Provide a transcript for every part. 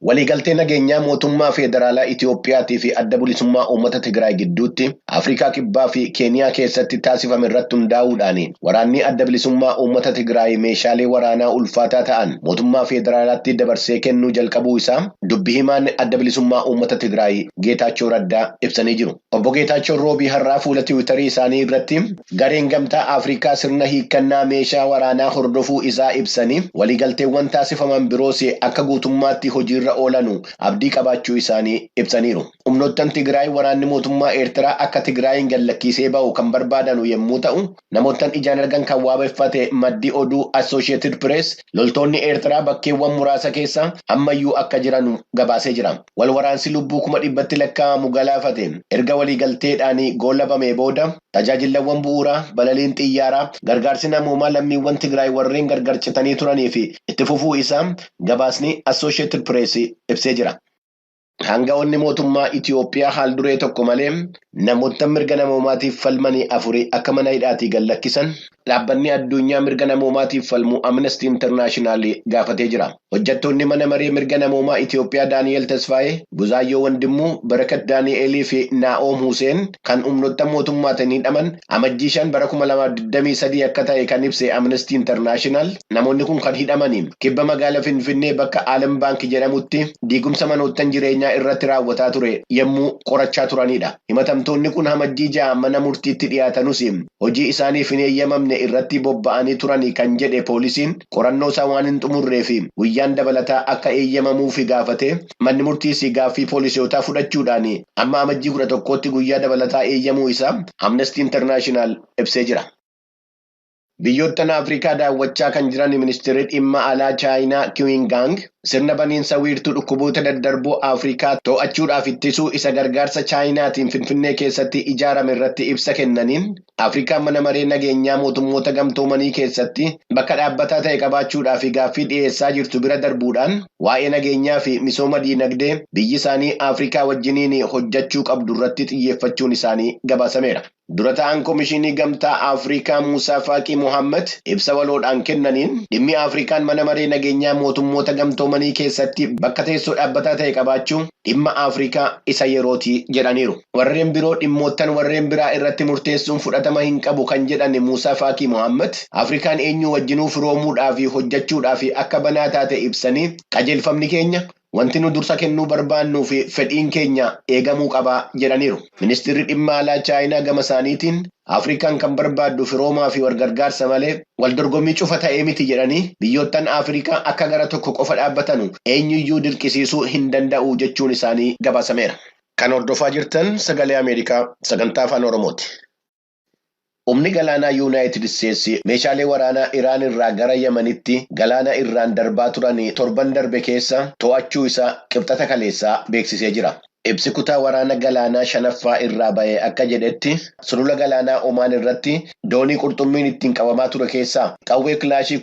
Waliigaltee nageenyaa mootummaa Federaalaa Itiyoophiyaatii fi adda bilisummaa uummata Tigraay gidduutti Afrikaa Kibbaa fi Keeniyaa keessatti taasifame irratti hundaa'uudhaan waraanni adda bilisummaa uummata Tigraay meeshaalee waraanaa ulfaataa ta'an mootummaa Federaalaatti dabarsee kennuu jalqabuu isaa dubbii himaan adda bilisummaa uummata Tigraay Geetaachoo Raddaa ibsanii jiru. Obbo Geetaachoon roobii har'aa fuula Tiwiitarii isaanii irratti gareen gamtaa Afrikaa sirna hiikkannaa meeshaa waraanaa hordofuu isaa ibsanii waliigalteewwan taasifaman biroos akka guutummaatti hojiirra oolanu abdii qabaachuu isaanii ibsaniiru. Humnoottan Tigraay waraanni mootummaa Eertiraa akka Tigraayin gallakkisee ba'u kan barbaadanu yommuu ta'u, namoottan ijaan argan kan waabeffate maddi oduu Associated Press loltoonni Eertiraa bakkeewwan muraasa keessa ammayyuu akka jiran gabaasee jira. Wal waraansi lubbuu 100,000 lakkaa'amu galaafate erga waliigalteedhaan goolabamee booda tajaajilawwan bu'uuraa, balaliin xiyyaaraa, gargaarsi namoomaa lammiiwwan Tigraay warreen gargarcitanii turanii fi itti fufuu isaa gabaasni Associated Press ibsee jira. Hanga'oonni mootummaa Itiyoophiyaa haal duree tokko malee namoota mirga namoomaatiif falmanii 4 akka mana hidhaatii gallakkisan dhaabbanni addunyaa mirga namoomaatiif falmu Amnesty International gaafatee jira. Hojjettoonni mana maree mirga namoomaa Itiyoophiyaa Daani'el Tasfaayee, Buzaayyoo Wandimmuu, Barakat Daani'elii fi Naa'om Huseen kan humnoota mootummaatiin hidhaman amajjii 5 bara 2023 akka ta'e kan ibse Amnesty International. Namoonni kun kan hidhamanii kibba magaalaa Finfinnee bakka Alam Baank jedhamutti diigumsa manoottan jireenyaa irratti raawwataa ture yommuu qorachaa turanidha. Himatamtoonni kun amajjii 6 mana murtiitti dhiyaatanus hojii isaaniif hin eeyyamamne irratti bobba'anii turanii kan jedhe poolisiin qorannoo isaa waan hin xumurree fi guyyaan dabalataa akka eeyyamamuuf gaafate manni murtiis gaaffii poolisootaa fudhachuudhaan amma amajjii 11tti guyyaa dabalataa eeyyamuu isaa Amnesty International ibsee jira. Biyyoottan Afrikaa daawwachaa kan jiran ministeerri dhimma alaa Chaayinaa Kiwingaang sirna baniinsa wiirtuu dhukkuboota daddarboo Afrikaa to'achuudhaaf ittisuu isa gargaarsa Chaayinaatiin Finfinnee keessatti ijaarame irratti ibsa kennaniin Afrikaan mana maree nageenyaa mootummoota gamtoomanii keessatti bakka dhaabbataa ta'e qabaachuudhaaf gaaffii dhiyeessaa jirtu bira darbuudhaan waa'ee nageenyaa fi misooma diinagdee biyyi isaanii Afrikaa wajjiniin hojjechuu qabdu irratti xiyyeeffachuun isaanii gabaasameera. Dura ta'an Komishinii Gamtaa Afrikaa Muusaa Faaqii Mohaammed ibsa waloodhaan kennaniin dhimmi Afrikaan mana maree nageenyaa mootummoota gamtoomanii keessatti bakka teessoo dhaabbataa ta'e qabaachuu dhimma Afrikaa isa yerootii jedhaniiru. Warreen biroo dhimmoottan warreen biraa irratti murteessuun fudhatama hin qabu kan jedhan Muusaa Faaqii Mohaammed Afrikaan eenyu wajjinuu firoomuudhaaf hojjechuudhaaf akka banaa taate ibsanii qajeelfamni keenya wanti nu dursa kennuu barbaannuu fi fedhiin keenya eegamuu qabaa jedhaniiru. Ministeerri dhimma alaa Chaayinaa gama isaaniitiin Afrikaan kan barbaaddu firoomaa fi walgargaarsa malee waldorgommii cufa ta'ee miti jedhanii biyyoottan Afrikaa akka gara tokko qofa dhaabbatanu eenyuyyuu dirqisiisuu hin danda'u jechuun isaanii gabaasameera. Kan hordofaa jirtan sagalee Ameerikaa sagantaa afaan Oromooti. Humni galaanaa Yuunaayitid Isteetsi meeshaalee waraanaa Iraan irraa gara Yemenitti galaana irraan darbaa turan torban darbe keessa to'achuu isaa qibxata kaleessaa beeksisee jira. Ibsi kutaa waraana galaanaa 5ffaa irraa ba'ee akka jedhetti sulula galaanaa Omaan irratti doonii qurxummiin ittiin qabamaa ture keessaa qawwee kilaashii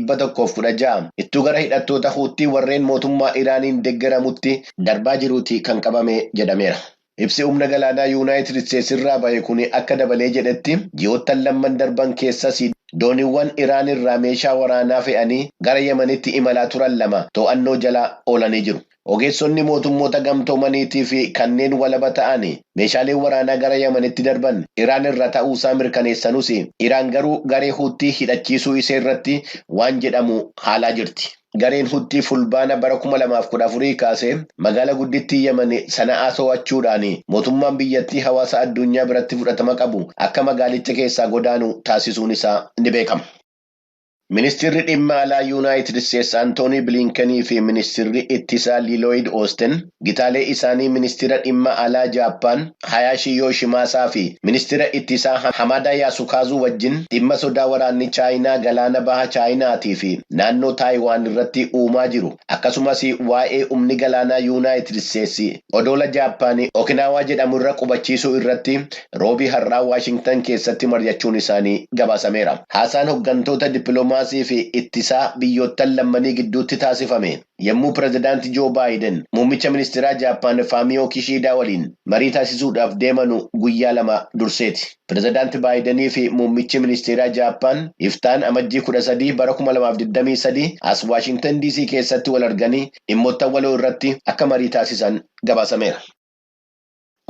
2,116 ittuu gara hidhattoota Huuttii warreen mootummaa Iraaniin deeggaramutti darbaa jiruuti kan qabame jedhameera. Ibsi humna galaanaa Yuunaayitid Isteetsi irraa ba'e kun akka dabalee jedhetti ji'oottan lamman darban keessas dooniiwwan Iraan irraa meeshaa waraanaa fe'anii gara Yemenitti imalaa turan 2 to'annoo jala oolanii jiru. Ogeessonni mootummoota gamtoomaniitii fi kanneen walaba ta'an meeshaaleen waraanaa gara Yemenitti darban Iraan irraa ta'uusaa mirkaneessanuus Iraan garuu garee Huuttii hidhachiisuu isee irratti waan jedhamu haalaa jirti. Gareen Huuttii fulbaana bara 2014 kaasee magaalaa guddittii Yemen Sana'aa to'achuudhaan mootummaan biyyattii hawaasa addunyaa biratti fudhatama qabu akka magaalicha keessaa godaanu taasisuun isaa ni beekama. Ministeerri dhimma alaa Yuunaayitid Isteetsi Antoonii Biliinkenii fi ministeerri ittisaa Lloyd Austin gitaalee isaanii ministeera dhimma alaa Jaappaan Hayashi Yoshimaasaa fi ministeera ittisaa Hamada Yaasukaazuu wajjin dhimma sodaa waraanni Chaayinaa galaana baha Chaayinaatii fi naannoo Taayiwaan irratti uumaa jiru akkasumas waa'ee humni galaanaa Yuunaayitid Isteetsi odoola Jaappaan Okinaawaa jedhamu irra qubachiisuu irratti roobii har'aa Waashingtan keessatti mari'achuun isaanii gabaasameera. Haasaan hooggantoota dippiloomaa dippiloomaasii fi ittisaa biyyoottan lammanii gidduutti taasifame. Yommuu pirezidaantii Joo Baayiden muummicha ministeeraa Jaappaan Faamiyoo Kishiidaa waliin marii taasisuudhaaf deemanu guyyaa 2 durseeti. Pirezidaantii Baayidenii fi muummichi ministeeraa Jaappaan iftaan amajjii 13 bara 2023 as Waashingtan DC keessatti wal arganii dhimmoota waloo irratti akka marii taasisan gabaasameera.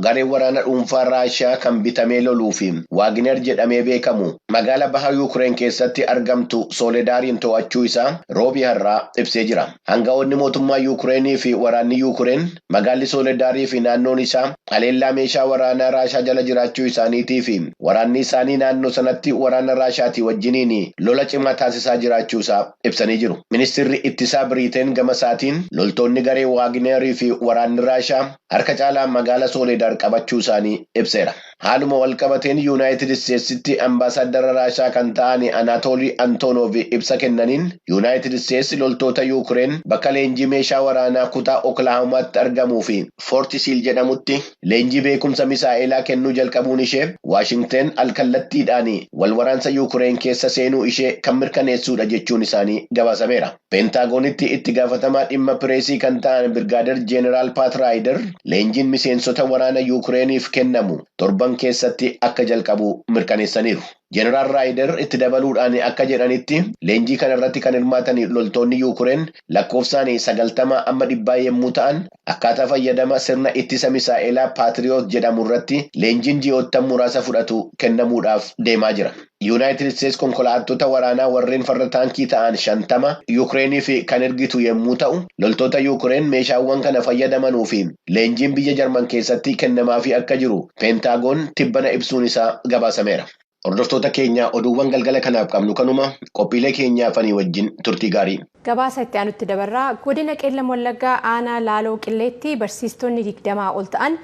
Gareen waraana dhuunfaa Raashiyaa kan bitamee loluu fi Waagner jedhamee beekamu magaalaa baha Yuukireen keessatti argamtu Sooledaariin to'achuu isaa roobii har'aa ibsee jira. Aangawoonni mootummaa Yuukireenii fi waraanni Yuukireen magaalli Sooledaarii fi naannoon isaa haleellaa meeshaa waraanaa Raashiyaa jala jiraachuu isaaniitii fi waraanni isaanii naannoo sanatti waraana Raashiyaatii wajjiniin lola cimaa taasisaa jiraachuu isaa ibsanii jiru. Ministeerri ittisaa Biriteen gama isaatiin loltoonni garee Waagnerii fi waraanni Raashiyaa harka caalaa magaalaa Sooledaar qabachuu isaanii ibseera. Haaluma walqabateen Yuunaayitid Isteetsitti ambaasaaddara Raashiyaa kan ta'an Anaatoolii Antoonoof ibsa kennaniin Yuunaayitid Isteetsi loltoota Yuukireen bakka leenjii meeshaa waraanaa kutaa Oklaahomaatti argamuu fi Foort Siil jedhamutti leenjii beekumsa misaa'elaa kennuu jalqabuun ishee Waashingten alkallattiidhaan wal waraansa Yuukireen keessa seenuu ishee kan mirkaneessuudha jechuun isaanii gabaasameera. Peentaagonitti itti gaafatamaa dhimma pireesii kan ta'an Birgaader Jeeneraal Paat Raayider leenjiin miseensota waraana Yuukireeniif kennamu torban keessatti akka jalqabu mirkaneessaniiru. Jeneraal Raayider itti dabaluudhaan akka jedhanitti leenjii kana irratti kan hirmaatan loltoonni Yuukireen lakkoofsaan 90 amma 100 yommuu ta'an akkaataa fayyadama sirna ittisa misaa'elaa Paatriyoot jedhamu irratti leenjiin ji'oottan muraasa fudhatu kennamuudhaaf deemaa jira. Yuunaayitid Isteetsi konkolaattota waraanaa warreen farda taankii ta'an 50 Yuukireeniif kan ergitu yommuu ta'u loltoota Yuukireen meeshaawwan kana fayyadamanuu fi leenjiin biyya Jarman keessatti kennamaafii akka jiru Peentaagoon tibbana ibsuun isaa gabaasameera. Hordoftoota keenya oduuwwan galgala kanaaf qabnu kanuma qophiilee keenyaafanii wajjin turtii gaarii. Gabaasa itti aanutti dabarraa godina Qeellam Wallaggaa aanaa Laaloo Qilleetti barsiistonni 20 ol ta'an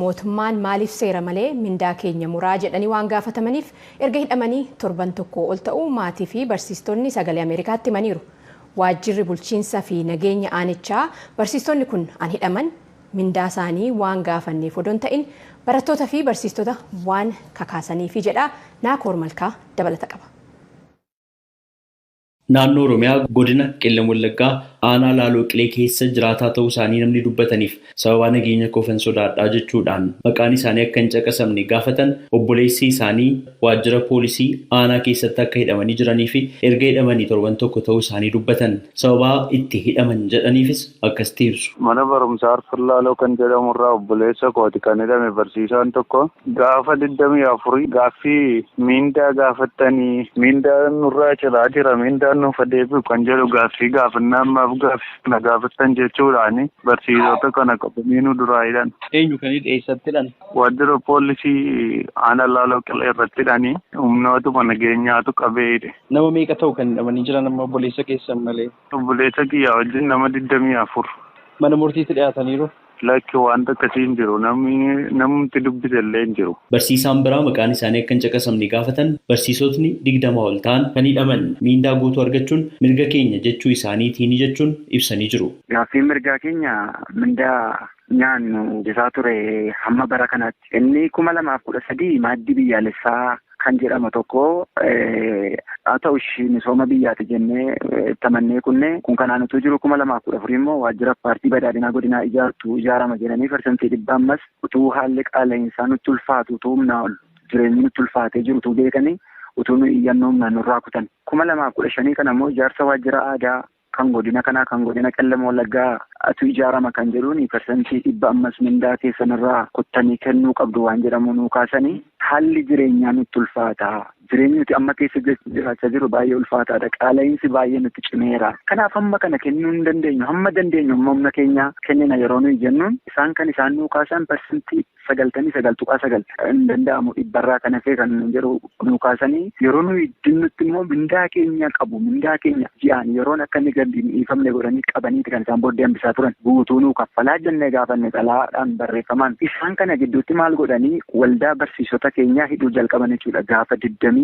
mootummaan maaliif seera malee mindaa keenya muraa jedhanii waan gaafatamaniif erga hidhamanii torban tokko ol ta'uu maatii fi barsiistonni sagalee Ameerikaatti himaniiru. Waajjirri bulchiinsaa fi nageenya aanichaa barsiistonni kun an hidhaman mindaa isaanii waan gaafanneef odoo hin ta'in barattoota fi barsiistota waan kakaasaniifi jedha. Naakoor Malkaa dabalata qaba. Naannoo Oromiyaa godina Qeellam Wallaggaa aanaa Laaloo Qilee keessa jiraataa ta'uu isaanii namni dubbataniif sababa nageenya koofan sodaadhaa jechuudhaan maqaan isaanii akka hin caqasamne gaafatan obboleessi isaanii waajjira poolisii aanaa keessatti akka hidhamanii jiranii fi erga hidhamanii torban tokko ta'uu isaanii dubbatan sababa itti hidhaman jedhaniifis akkasitti ibsu. Mana barumsaa Arfan Laaloo kan jedhamu irraa obboleessa kooti kan hidhame barsiisaan tokko gaafa 24 gaaffii miindaa gaafatanii miindaa nurraa ciraa jira miindaa nuuf adeemu kan jedhu gaaffii gaafannaa ammaaf gaaffii kana gaafatan jechuudhaan barsiisota kana qabanii nu duraa hidhan. Eenyu kan dhiyeessattiidhaan? Waajjira poolisii aanaa Laaloo Qilee irrattidhaan humnootuma nageenyaatu qabee hidhe. Nama meeqa ta'u kan hidhamanii jiran amma obboleessa keessan malee? Obboleessa kiyyaa wajjin nama 24. Mana murtiitti dhiyaataniiru? Lakki wanta akkasii hin jiru namni dubbise illee hin jiru. Barsiisaan biraa maqaan isaanii akka hin caqasamne gaafatan barsiisotni 20 ol ta'an kan hidhaman miindaa guutuu argachuun mirga keenya jechuu isaaniitiin jechuun ibsanii jiru. Gaaffii mirgaa keenya mindaa nyaannu isaa ture hamma bara kanaatti. Inni 2013 maaddii biyyaalessaa kan jedhamu tokko haa ta'u misooma biyyaati jennee tamannee kun kanaan utuu jiru 2014 immoo waajjira paartii badhaadhinaa godinaa ijaarama jedhanii parsantii 100 ammas utuu haalli qaala'insaa nutti ulfaatu utuu humnaa ol jireenyi nutti ulfaatee jiru utuu beekanii utuu iyyannoo humnaan nurraa kutan 2015 kana immoo ijaarsa waajjira aadaa kan godina kanaa kan godina Qeellam Wallaggaa atu ijaarama kan jedhuun parsantii 100 ammas mindaa keessanirraa kuttanii kennuu qabdu waan jedhamu nuu kaasanii haalli jireenyaa nutti ulfaata. Jireenyi nuti amma keessa jiraachaa jiru baay'ee ulfaataadha. Qaala'insi baay'ee nutti cimeera. Kanaaf hamma kana kennuu hin dandeenyu. Hamma dandeenyu humna keenya kennina yeroo nuyi jennuun isaan kan isaan nuu kaasan parsantii 99.9 hin danda'amu dhibbarraa kan hafee kan jedhu nuu kaasanii yeroo nuyi dinnutti immoo mindaa keenya qabu. Mindaa keenya ji'aan yeroon akka inni gadi dhiifamne godhanii qabaniiti kan isaan booddee hambisaa turan. Guutuu nuu kaffalaa jennee gaafanne xalaadhaan barreeffamaan. Isaan kana gidduutti maal godhanii waldaa barsiisota keenyaa hidhuu jalqaban jechuudha gaafa 24.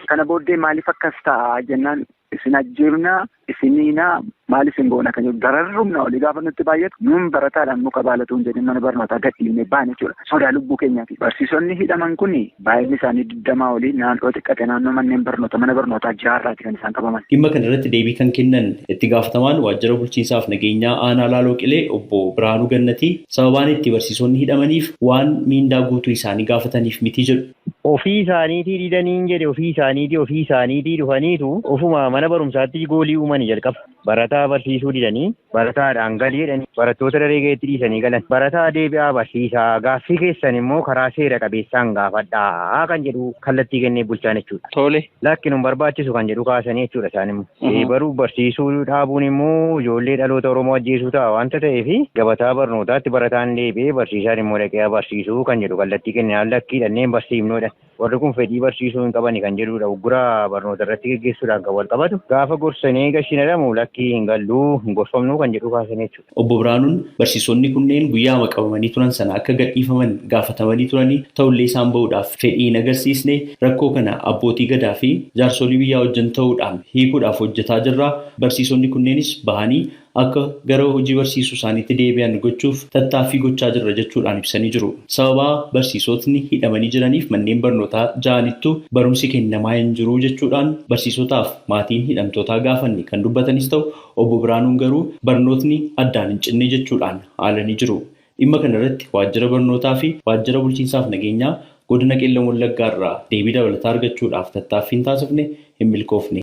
Kana booddee maaliif akkas ta'a jennaan isin ajjeefnaa isiniinaa maal isin goona kan jedhu dararrumna olii gaafa nutti baay'atu nuun barataadhaan muka baalatuun jedhin mana barnootaa gadhiifnee baane jechuudha. Sodaa lubbuu keenyaati. Barsiisonni hidhaman kun baay'inni isaanii 20 olii naannoo xiqqate naannoo manneen barnoota mana barnootaa jaarraati kan isaan qabaman. Dhimma kana irratti deebii kan kennan itti gaafatamaan waajjira bulchiinsaaf nageenyaa aanaa Laaloo Qilee obbo Biraanuu Gannatii sababaan itti barsiisonni hidhamaniif waan miindaa guutuu isaanii gaafataniif miti jedhu. Ofii isaaniitii didaniin jedhe ofii isaaniitii dhufaniitu ofuma mana barumsaatti goolii uumanii jalqaba. Barataa barsiisuu didanii barataadhaan galii jedhanii barattoota daree gaheetti dhiisanii galan. Barataa deebi'aa barsiisaa gaaffii keessan immoo karaa seera qabeessaan gaafadhaa kan jedhu kallattii kennee bulchaan jechuudha. Tole. Lakki nun barbaachisu kan jedhu kaasanii jechuudha isaan immoo. Baruu barsiisuu dhaabuun immoo ijoollee dhaloota Oromoo ajjeesuu ta'a waanta ta'eef gabataa barnootaatti barataan deebi'ee barsiisaan immoo dhaqee barsiisuu kan jedhu kallattii kennee lakkii dhanneen barsiifnoodha. Warri kun fedhii barsiisuu hin qabani kan jedhudha. Ugguraa barnoota irratti gaggeessuudhaan kan wal qabatu. Gaafa gorsanii gashiin jedhamu lakkii hin galluu hin gorfamnuu kan jedhu kaasan jechuudha. Obbo Biraanuun barsiisonni kunneen guyyaa qabamanii turan sana akka gadhiifaman gaafatamanii turanii ta'ullee isaan bahuudhaaf fedhii hin agarsiisne rakkoo kana abbootii gadaa fi jaarsolii biyyaa wajjin ta'uudhaan hiikuudhaaf hojjetaa jirra. Barsiisonni kunneenis bahanii akka gara hojii barsiisuu isaaniitti deebi'an gochuuf tattaaffii gochaa jirra jechuudhaan ibsanii jiru. Sababa barsiisotni hidhamanii jiraniif manneen barnootaa ja'anittu barumsi kennamaa hin jiru jechuudhaan barsiisotaaf maatiin hidhamtootaa gaafanne kan dubbatanis ta'u obbo Biraanuun garuu barnootni addaan hin cinne jechuudhaan haalanii jiru. Dhimma kana irratti waajjira barnootaa fi waajjira bulchiinsaaf nageenyaa godina Qeellam Wallaggaa irraa deebii dabalataa argachuudhaaf tattaaffiin taasifne hin milkoofne.